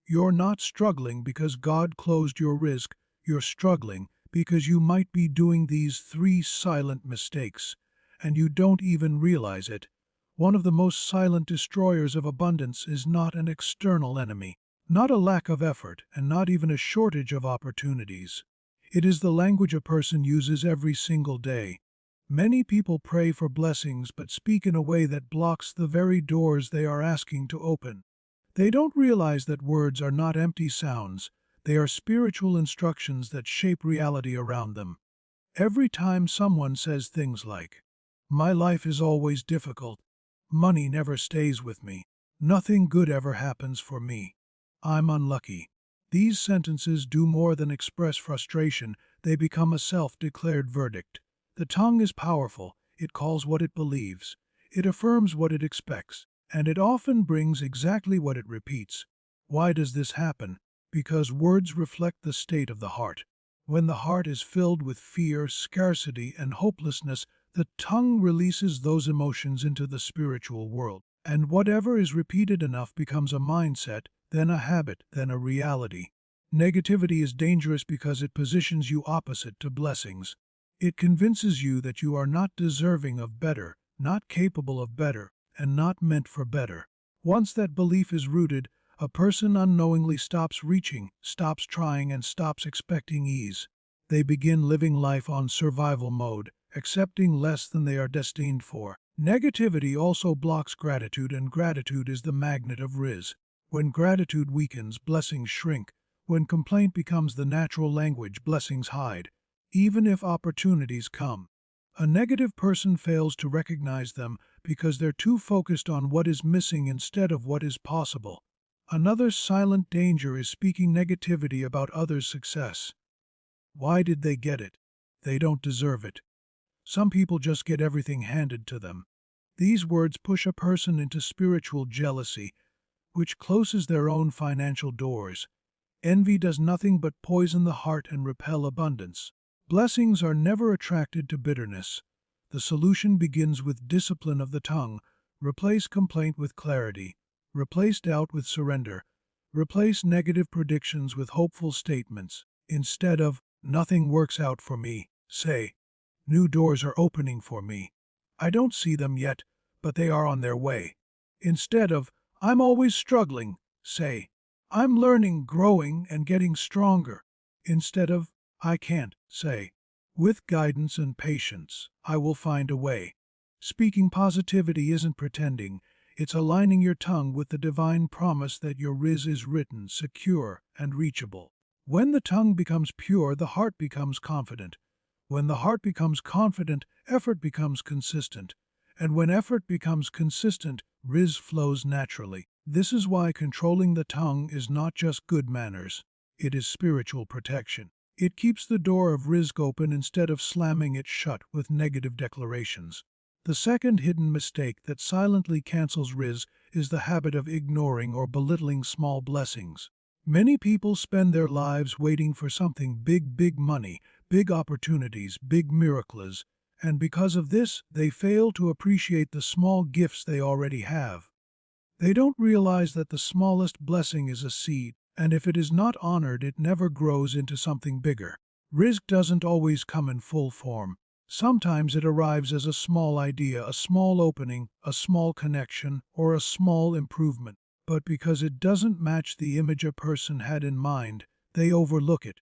You're not struggling because God closed your rizq, you're struggling because you might be doing these three silent mistakes, and you don't even realize it. One of the most silent destroyers of abundance is not an external enemy, not a lack of effort, and not even a shortage of opportunities. It is the language a person uses every single day. Many people pray for blessings but speak in a way that blocks the very doors they are asking to open. They don't realize that words are not empty sounds, they are spiritual instructions that shape reality around them. Every time someone says things like, "My life is always difficult," "Money never stays with me," "Nothing good ever happens for me," "I'm unlucky," these sentences do more than express frustration, they become a self-declared verdict. The tongue is powerful, it calls what it believes, it affirms what it expects, and it often brings exactly what it repeats. Why does this happen? Because words reflect the state of the heart. When the heart is filled with fear, scarcity, and hopelessness, the tongue releases those emotions into the spiritual world. And whatever is repeated enough becomes a mindset, then a habit, then a reality. Negativity is dangerous because it positions you opposite to blessings. It convinces you that you are not deserving of better, not capable of better, and not meant for better. Once that belief is rooted, a person unknowingly stops reaching, stops trying, and stops expecting ease. They begin living life on survival mode, accepting less than they are destined for. Negativity also blocks gratitude, and gratitude is the magnet of Rizq. When gratitude weakens, blessings shrink. When complaint becomes the natural language, blessings hide. Even if opportunities come, a negative person fails to recognize them because they're too focused on what is missing instead of what is possible. Another silent danger is speaking negativity about others' success. Why did they get it? They don't deserve it. Some people just get everything handed to them. These words push a person into spiritual jealousy, which closes their own financial doors. Envy does nothing but poison the heart and repel abundance. Blessings are never attracted to bitterness. The solution begins with discipline of the tongue. Replace complaint with clarity. Replace doubt with surrender. Replace negative predictions with hopeful statements. Instead of, "Nothing works out for me," say, "New doors are opening for me. I don't see them yet, but they are on their way." Instead of, "I'm always struggling," say, "I'm learning, growing, and getting stronger." Instead of, "I can't," say, "With guidance and patience, I will find a way." Speaking positivity isn't pretending, it's aligning your tongue with the divine promise that your Rizq is written, secure, and reachable. When the tongue becomes pure, the heart becomes confident. When the heart becomes confident, effort becomes consistent. And when effort becomes consistent, Rizq flows naturally. This is why controlling the tongue is not just good manners, it is spiritual protection. It keeps the door of Rizq open instead of slamming it shut with negative declarations. The second hidden mistake that silently cancels Rizq is the habit of ignoring or belittling small blessings. Many people spend their lives waiting for something big money, big opportunities, big miracles, and because of this, they fail to appreciate the small gifts they already have. They don't realize that the smallest blessing is a seed, and if it is not honored, it never grows into something bigger. Rizq doesn't always come in full form. Sometimes it arrives as a small idea, a small opening, a small connection, or a small improvement. But because it doesn't match the image a person had in mind, they overlook it.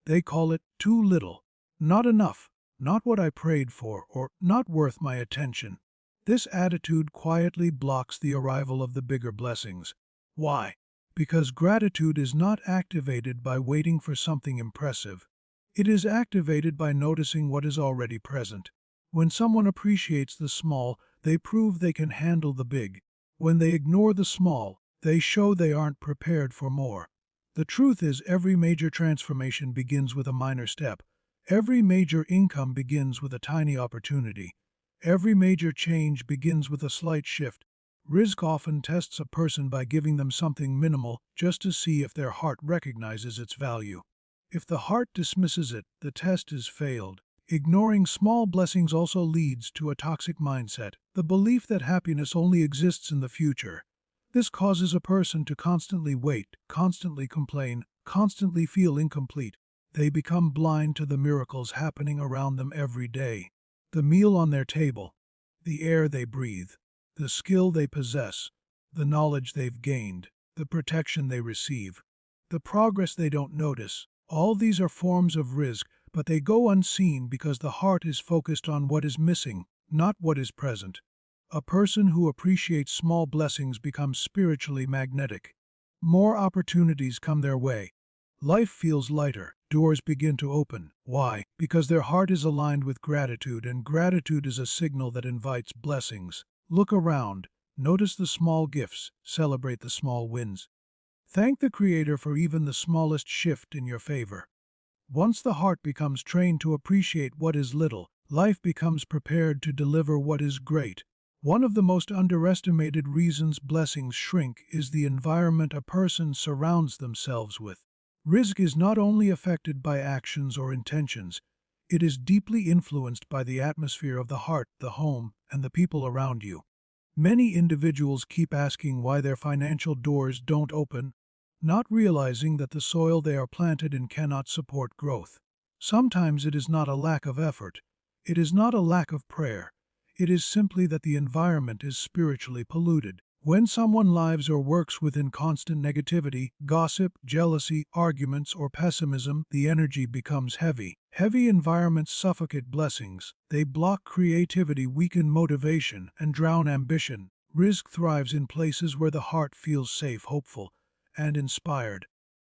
They call it too little, not enough, not what I prayed for, or not worth my attention. This attitude quietly blocks the arrival of the bigger blessings. Why? Because gratitude is not activated by waiting for something impressive. It is activated by noticing what is already present. When someone appreciates the small, they prove they can handle the big. When they ignore the small, they show they aren't prepared for more. The truth is, every major transformation begins with a minor step. Every major income begins with a tiny opportunity. Every major change begins with a slight shift. Rizq often tests a person by giving them something minimal just to see if their heart recognizes its value. If the heart dismisses it, the test is failed. Ignoring small blessings also leads to a toxic mindset, the belief that happiness only exists in the future. This causes a person to constantly wait, constantly complain, constantly feel incomplete. They become blind to the miracles happening around them every day. The meal on their table, the air they breathe, the skill they possess, the knowledge they've gained, the protection they receive, the progress they don't notice. All these are forms of rizq, but they go unseen because the heart is focused on what is missing, not what is present. A person who appreciates small blessings becomes spiritually magnetic. More opportunities come their way. Life feels lighter. Doors begin to open. Why? Because their heart is aligned with gratitude, and gratitude is a signal that invites blessings. Look around. Notice the small gifts. Celebrate the small wins. Thank the Creator for even the smallest shift in your favor. Once the heart becomes trained to appreciate what is little, life becomes prepared to deliver what is great. One of the most underestimated reasons blessings shrink is the environment a person surrounds themselves with. Rizq is not only affected by actions or intentions, it is deeply influenced by the atmosphere of the heart, the home, and the people around you. Many individuals keep asking why their financial doors don't open, not realizing that the soil they are planted in cannot support growth. Sometimes it is not a lack of effort, it is not a lack of prayer, it is simply that the environment is spiritually polluted. When someone lives or works within constant negativity, gossip, jealousy, arguments, or pessimism, the energy becomes heavy. Heavy environments suffocate blessings. They block creativity, weaken motivation, and drown ambition. Rizq thrives in places where the heart feels safe, hopeful, and inspired.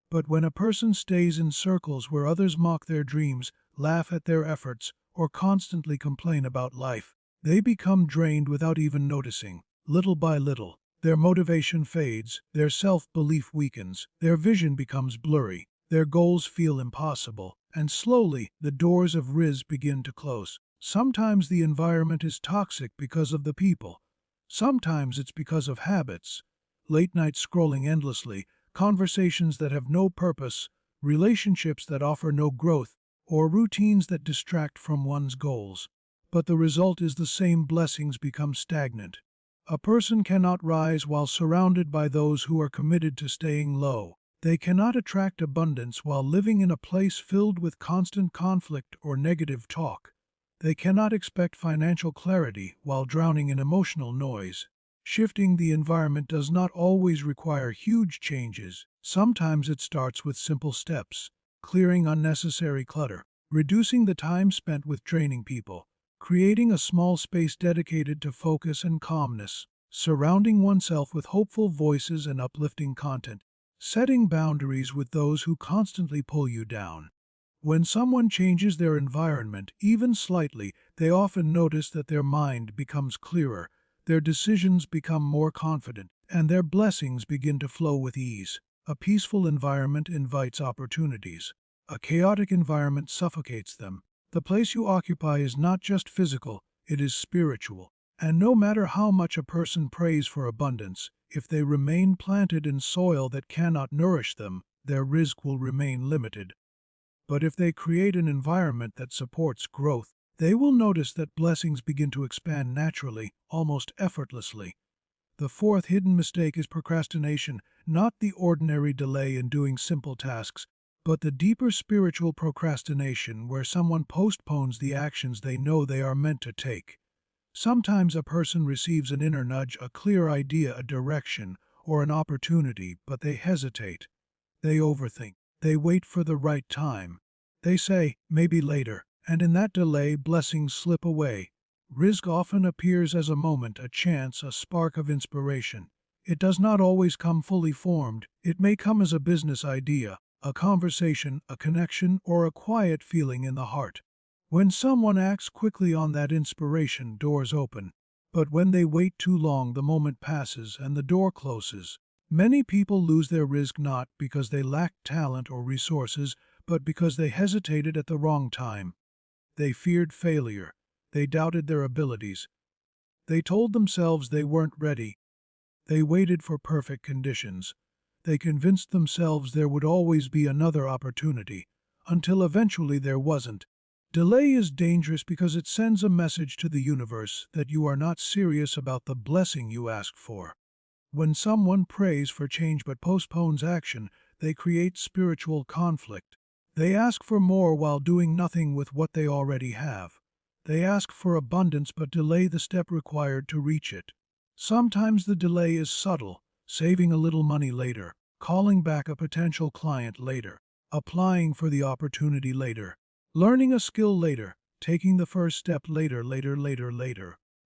But when a person stays in circles where others mock their dreams, laugh at their efforts, or constantly complain about life, they become drained without even noticing. Little by little, their motivation fades, their self-belief weakens, their vision becomes blurry, their goals feel impossible, and slowly the doors of Rizq begin to close. Sometimes the environment is toxic because of the people. Sometimes it's because of habits. Late night scrolling endlessly, conversations that have no purpose, relationships that offer no growth, or routines that distract from one's goals. But the result is the same: blessings become stagnant. A person cannot rise while surrounded by those who are committed to staying low. They cannot attract abundance while living in a place filled with constant conflict or negative talk. They cannot expect financial clarity while drowning in emotional noise. Shifting the environment does not always require huge changes. Sometimes it starts with simple steps: clearing unnecessary clutter, reducing the time spent with draining people, creating a small space dedicated to focus and calmness, surrounding oneself with hopeful voices and uplifting content, setting boundaries with those who constantly pull you down. When someone changes their environment, even slightly, they often notice that their mind becomes clearer, their decisions become more confident, and their blessings begin to flow with ease. A peaceful environment invites opportunities. A chaotic environment suffocates them. The place you occupy is not just physical, it is spiritual. And no matter how much a person prays for abundance, if they remain planted in soil that cannot nourish them, their rizq will remain limited. But if they create an environment that supports growth, they will notice that blessings begin to expand naturally, almost effortlessly. The fourth hidden mistake is procrastination, not the ordinary delay in doing simple tasks, but the deeper spiritual procrastination where someone postpones the actions they know they are meant to take. Sometimes a person receives an inner nudge, a clear idea, a direction, or an opportunity, but they hesitate. They overthink. They wait for the right time. They say, maybe later, and in that delay, blessings slip away. Rizq often appears as a moment, a chance, a spark of inspiration. It does not always come fully formed. It may come as a business idea, a conversation, a connection, or a quiet feeling in the heart. When someone acts quickly on that inspiration, doors open. But when they wait too long, the moment passes and the door closes. Many people lose their rizq not because they lacked talent or resources, but because they hesitated at the wrong time. They feared failure. They doubted their abilities. They told themselves they weren't ready. They waited for perfect conditions. They convinced themselves there would always be another opportunity, until eventually there wasn't. Delay is dangerous because it sends a message to the universe that you are not serious about the blessing you asked for. When someone prays for change but postpones action, they create spiritual conflict. They ask for more while doing nothing with what they already have. They ask for abundance but delay the step required to reach it. Sometimes the delay is subtle, saving a little money later, calling back a potential client later, applying for the opportunity later, learning a skill later, taking the first step later.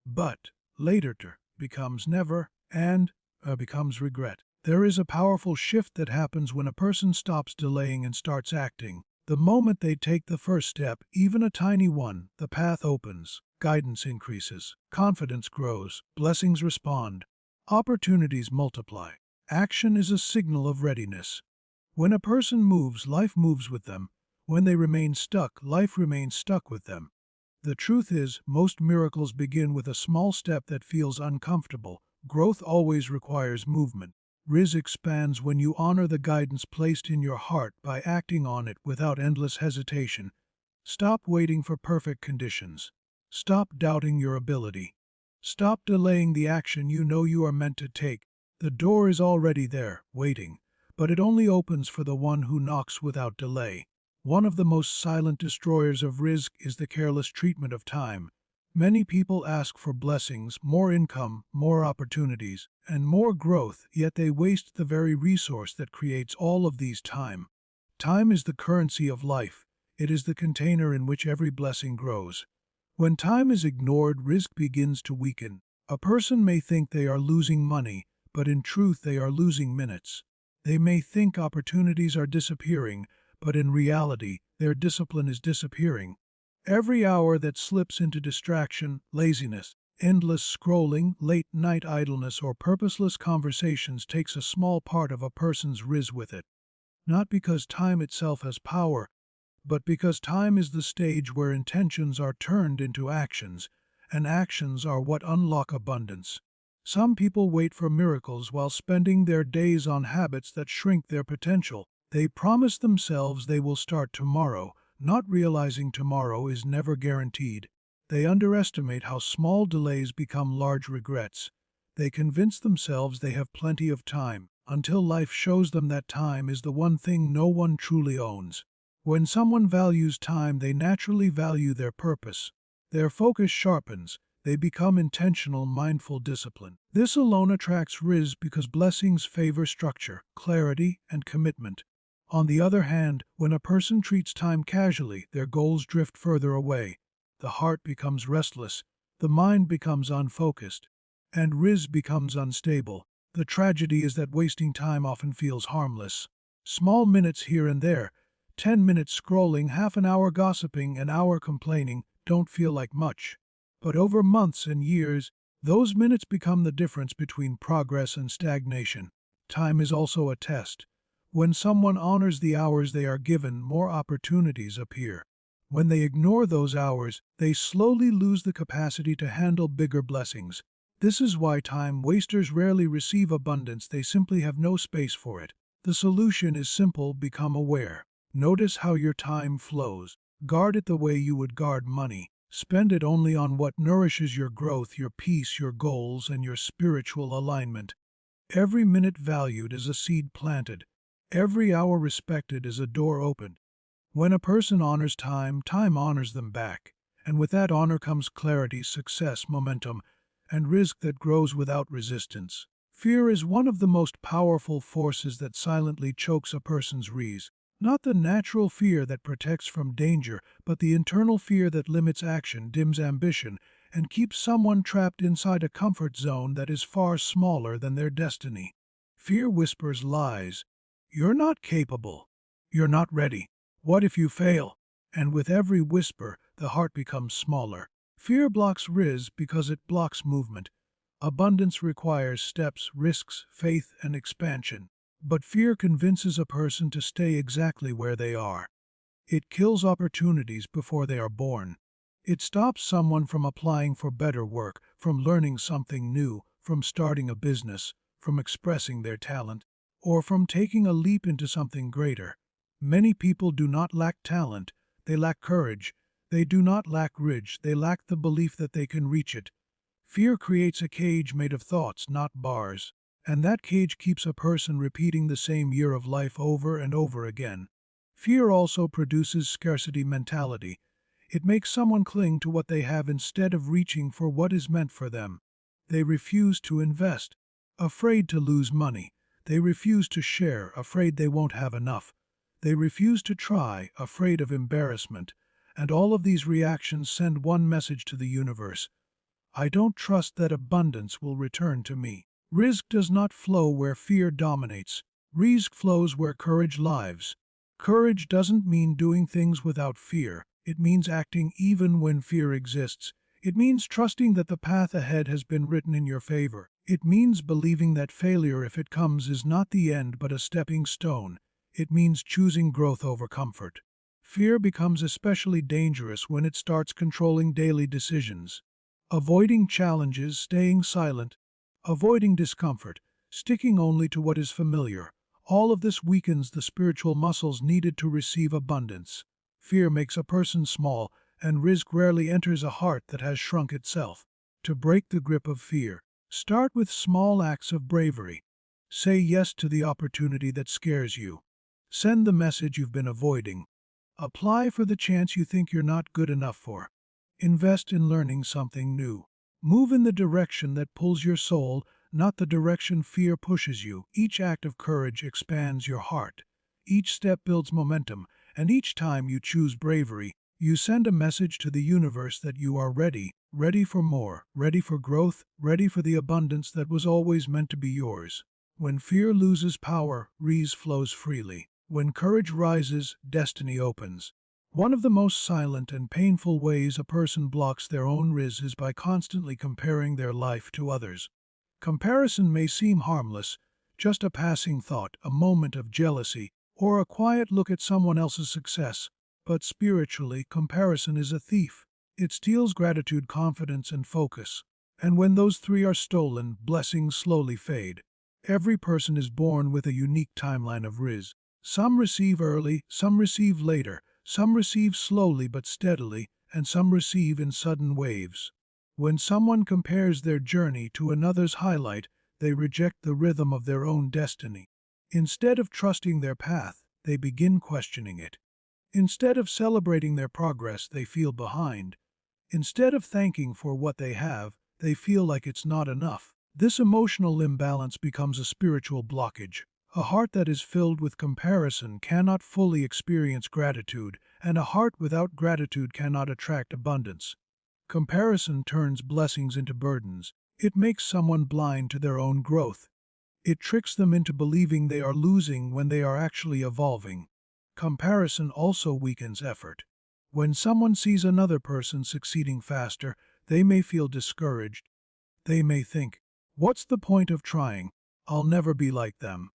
But later becomes never and becomes regret. There is a powerful shift that happens when a person stops delaying and starts acting. The moment they take the first step, even a tiny one, the path opens, guidance increases, confidence grows, blessings respond, opportunities multiply. Action is a signal of readiness. When a person moves, life moves with them. When they remain stuck, life remains stuck with them. The truth is, most miracles begin with a small step that feels uncomfortable. Growth always requires movement. Rizq expands when you honor the guidance placed in your heart by acting on it without endless hesitation. Stop waiting for perfect conditions. Stop doubting your ability. Stop delaying the action you know you are meant to take. The door is already there, waiting, but it only opens for the one who knocks without delay. One of the most silent destroyers of Rizq is the careless treatment of time. Many people ask for blessings, more income, more opportunities, and more growth, yet they waste the very resource that creates all of these time. Time is the currency of life. It is the container in which every blessing grows. When time is ignored, Rizq begins to weaken. A person may think they are losing money, but in truth they are losing minutes. They may think opportunities are disappearing, but in reality, their discipline is disappearing. Every hour that slips into distraction, laziness, endless scrolling, late-night idleness, or purposeless conversations takes a small part of a person's Rizq with it. Not because time itself has power, but because time is the stage where intentions are turned into actions, and actions are what unlock abundance. Some people wait for miracles while spending their days on habits that shrink their potential. They promise themselves they will start tomorrow, not realizing tomorrow is never guaranteed. They underestimate how small delays become large regrets. They convince themselves they have plenty of time, until life shows them that time is the one thing no one truly owns. When someone values time, they naturally value their purpose. Their focus sharpens. They become intentional, mindful discipline. This alone attracts Rizq because blessings favor structure, clarity, and commitment. On the other hand, when a person treats time casually, their goals drift further away. The heart becomes restless, the mind becomes unfocused, and Rizq becomes unstable. The tragedy is that wasting time often feels harmless. Small minutes here and there, 10 minutes scrolling, half an hour gossiping, an hour complaining, don't feel like much. But over months and years, those minutes become the difference between progress and stagnation. Time is also a test. When someone honors the hours they are given, more opportunities appear. When they ignore those hours, they slowly lose the capacity to handle bigger blessings. This is why time wasters rarely receive abundance, they simply have no space for it. The solution is simple: become aware. Notice how your time flows. Guard it the way you would guard money. Spend it only on what nourishes your growth, your peace, your goals, and your spiritual alignment. Every minute valued is a seed planted. Every hour respected is a door opened. When a person honors time, time honors them back. And with that honor comes clarity, success, momentum, and Rizq that grows without resistance. Fear is one of the most powerful forces that silently chokes a person's Rizq. Not the natural fear that protects from danger, but the internal fear that limits action, dims ambition, and keeps someone trapped inside a comfort zone that is far smaller than their destiny. Fear whispers lies. You're not capable. You're not ready. What if you fail? And with every whisper, the heart becomes smaller. Fear blocks Rizq because it blocks movement. Abundance requires steps, risks, faith, and expansion. But fear convinces a person to stay exactly where they are. It kills opportunities before they are born. It stops someone from applying for better work, from learning something new, from starting a business, from expressing their talent, or from taking a leap into something greater. Many people do not lack talent, they lack courage. They do not lack Rizq, they lack the belief that they can reach it. Fear creates a cage made of thoughts, not bars. And that cage keeps a person repeating the same year of life over and over again. Fear also produces scarcity mentality. It makes someone cling to what they have instead of reaching for what is meant for them. They refuse to invest, afraid to lose money. They refuse to share, afraid they won't have enough. They refuse to try, afraid of embarrassment. And all of these reactions send one message to the universe: I don't trust that abundance will return to me. Rizq does not flow where fear dominates. Rizq flows where courage lives. Courage doesn't mean doing things without fear. It means acting even when fear exists. It means trusting that the path ahead has been written in your favor. It means believing that failure, if it comes, is not the end but a stepping stone. It means choosing growth over comfort. Fear becomes especially dangerous when it starts controlling daily decisions. Avoiding challenges, staying silent, avoiding discomfort, sticking only to what is familiar. All of this weakens the spiritual muscles needed to receive abundance. Fear makes a person small, and Rizq rarely enters a heart that has shrunk itself. To break the grip of fear, start with small acts of bravery. Say yes to the opportunity that scares you. Send the message you've been avoiding. Apply for the chance you think you're not good enough for. Invest in learning something new. Move in the direction that pulls your soul, not the direction fear pushes you. Each act of courage expands your heart. Each step builds momentum, and each time you choose bravery, you send a message to the universe that you are ready, ready for more, ready for growth, ready for the abundance that was always meant to be yours. When fear loses power, Rizq flows freely. When courage rises, destiny opens. One of the most silent and painful ways a person blocks their own Rizq is by constantly comparing their life to others. Comparison may seem harmless, just a passing thought, a moment of jealousy, or a quiet look at someone else's success. But spiritually, comparison is a thief. It steals gratitude, confidence, and focus. And when those three are stolen, blessings slowly fade. Every person is born with a unique timeline of Rizq. Some receive early, some receive later, some receive slowly but steadily, and some receive in sudden waves. When someone compares their journey to another's highlight, they reject the rhythm of their own destiny. Instead of trusting their path, they begin questioning it. Instead of celebrating their progress, they feel behind. Instead of thanking for what they have, they feel like it's not enough. This emotional imbalance becomes a spiritual blockage. A heart that is filled with comparison cannot fully experience gratitude, and a heart without gratitude cannot attract abundance. Comparison turns blessings into burdens. It makes someone blind to their own growth. It tricks them into believing they are losing when they are actually evolving. Comparison also weakens effort. When someone sees another person succeeding faster, they may feel discouraged. They may think, "What's the point of trying? I'll never be like them."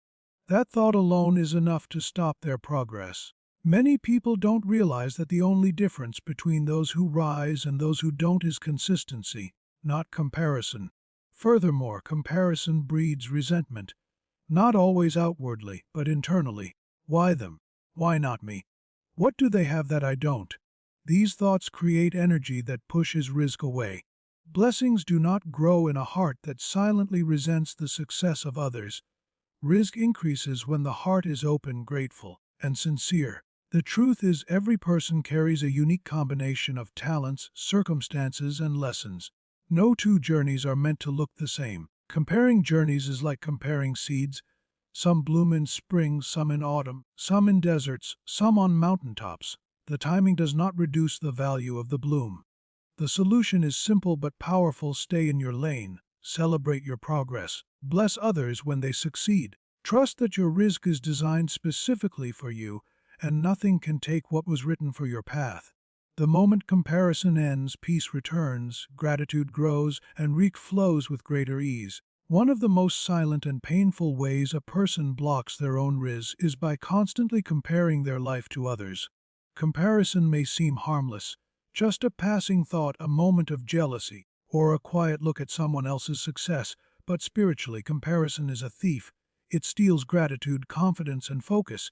That thought alone is enough to stop their progress. Many people don't realize that the only difference between those who rise and those who don't is consistency, not comparison. Furthermore, comparison breeds resentment, not always outwardly, but internally. Why them? Why not me? What do they have that I don't? These thoughts create energy that pushes Rizq away. Blessings do not grow in a heart that silently resents the success of others. Rizq increases when the heart is open, grateful, and sincere. The truth is, every person carries a unique combination of talents, circumstances, and lessons. No two journeys are meant to look the same. Comparing journeys is like comparing seeds. Some bloom in spring, some in autumn, some in deserts, some on mountaintops. The timing does not reduce the value of the bloom. The solution is simple but powerful: stay in your lane, celebrate your progress, bless others when they succeed. Trust that your Rizq is designed specifically for you, and nothing can take what was written for your path. The moment comparison ends, peace returns, gratitude grows, and Rizq flows with greater ease. One of the most silent and painful ways a person blocks their own Rizq is by constantly comparing their life to others. Comparison may seem harmless, just a passing thought, a moment of jealousy, or a quiet look at someone else's success, but spiritually, comparison is a thief. It steals gratitude, confidence, and focus.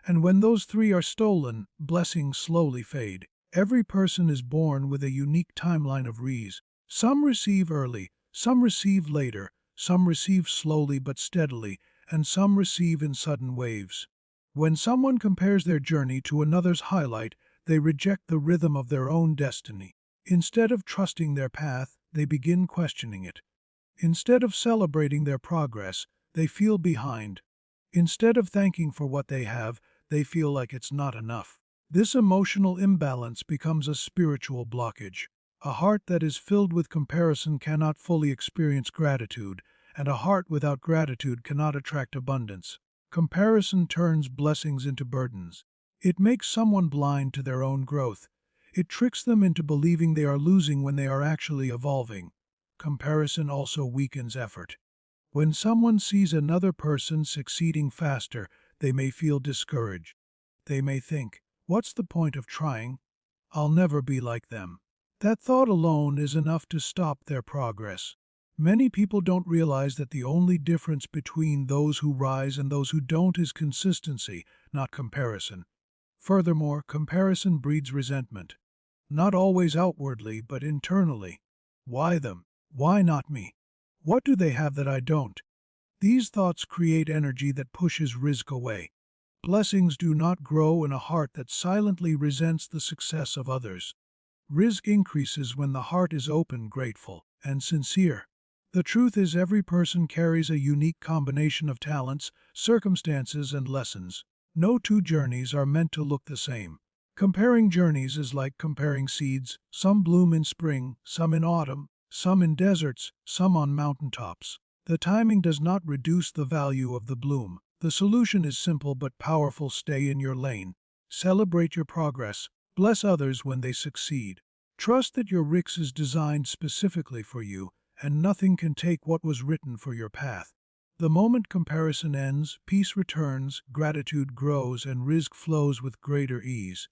And when those three are stolen, blessings slowly fade. Every person is born with a unique timeline of Rizq. Some receive early, some receive later, some receive slowly but steadily, and some receive in sudden waves. When someone compares their journey to another's highlight, they reject the rhythm of their own destiny. Instead of trusting their path, they begin questioning it. Instead of celebrating their progress, they feel behind. Instead of thanking for what they have, they feel like it's not enough. This emotional imbalance becomes a spiritual blockage. A heart that is filled with comparison cannot fully experience gratitude, and a heart without gratitude cannot attract abundance. Comparison turns blessings into burdens. It makes someone blind to their own growth. It tricks them into believing they are losing when they are actually evolving. Comparison also weakens effort. When someone sees another person succeeding faster, they may feel discouraged. They may think, "What's the point of trying? I'll never be like them." That thought alone is enough to stop their progress. Many people don't realize that the only difference between those who rise and those who don't is consistency, not comparison. Furthermore, comparison breeds resentment. Not always outwardly, but internally. Why them? Why not me? What do they have that I don't? These thoughts create energy that pushes Rizq away. Blessings do not grow in a heart that silently resents the success of others. Rizq increases when the heart is open, grateful, and sincere. The truth is, every person carries a unique combination of talents, circumstances, and lessons. No two journeys are meant to look the same. Comparing journeys is like comparing seeds. Some bloom in spring, some in autumn, some in deserts, some on mountaintops. The timing does not reduce the value of the bloom. The solution is simple but powerful: stay in your lane. Celebrate your progress. Bless others when they succeed. Trust that your Rizq is designed specifically for you, and nothing can take what was written for your path. The moment comparison ends, peace returns, gratitude grows, and Rizq flows with greater ease.